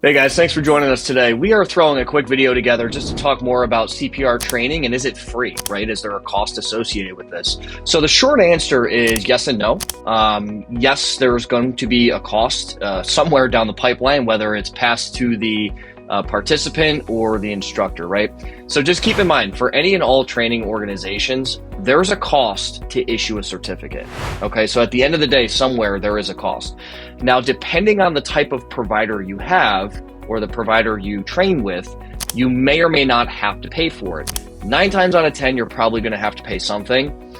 Hey guys, thanks for joining us today. We are throwing a quick video together just to talk more about CPR training and is it free, right? Is there a cost associated with this? So the short answer is yes and no. Yes, there's going to be a cost somewhere down the pipeline, whether it's passed to the participant or the instructor, right? So just keep in mind, for any and all training organizations, there's a cost to issue a certificate. Okay, so at the end of the day, somewhere there is a cost. Now, depending on the type of provider you have or the provider you train with, you may or may not have to pay for it. 9 times out of 10, you're probably going to have to pay something.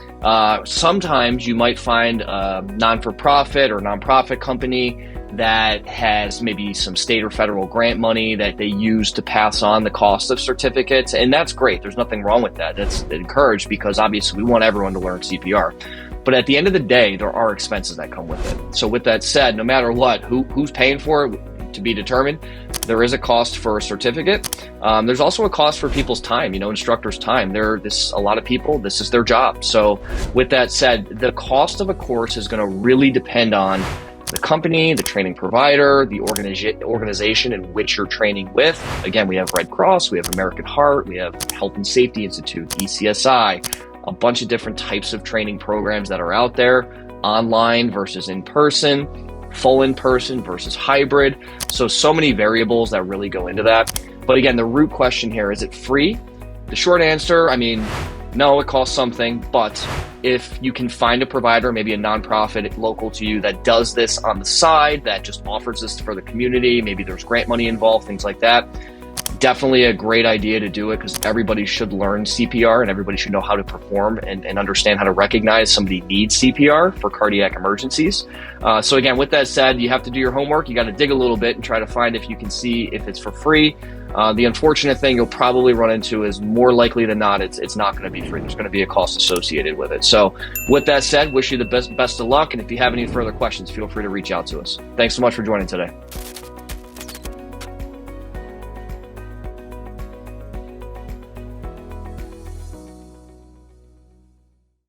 Sometimes you might find a non-for-profit or nonprofit company that has maybe some state or federal grant money that they use to pass on the cost of certificates. And that's great. There's nothing wrong with that. That's encouraged because obviously we want everyone to learn CPR. But at the end of the day, there are expenses that come with it. So with that said, no matter what, who's paying for it to be determined, there is a cost for a certificate. There's also a cost for people's time, instructors' time. A lot of people, this is their job. So with that said, the cost of a course is going to really depend on the company, the training provider, the organization in which you're training with. Again, we have Red Cross, we have American Heart, we have Health and Safety Institute, ECSI, a bunch of different types of training programs that are out there, online versus in person, full in person versus hybrid. So many variables that really go into that. But again, the root question here, is it free? The short answer, no, it costs something, but if you can find a provider, maybe a nonprofit local to you that does this on the side, that just offers this for the community, maybe there's grant money involved, things like that, definitely a great idea to do it because everybody should learn CPR and everybody should know how to perform and understand how to recognize somebody needs CPR for cardiac emergencies. So again, with that said, you have to do your homework. You got to dig a little bit and try to find if you can see if it's for free. The unfortunate thing you'll probably run into is more likely than not, it's not going to be free. There's going to be a cost associated with it. So with that said, wish you the best of luck. And if you have any further questions, feel free to reach out to us. Thanks so much for joining today.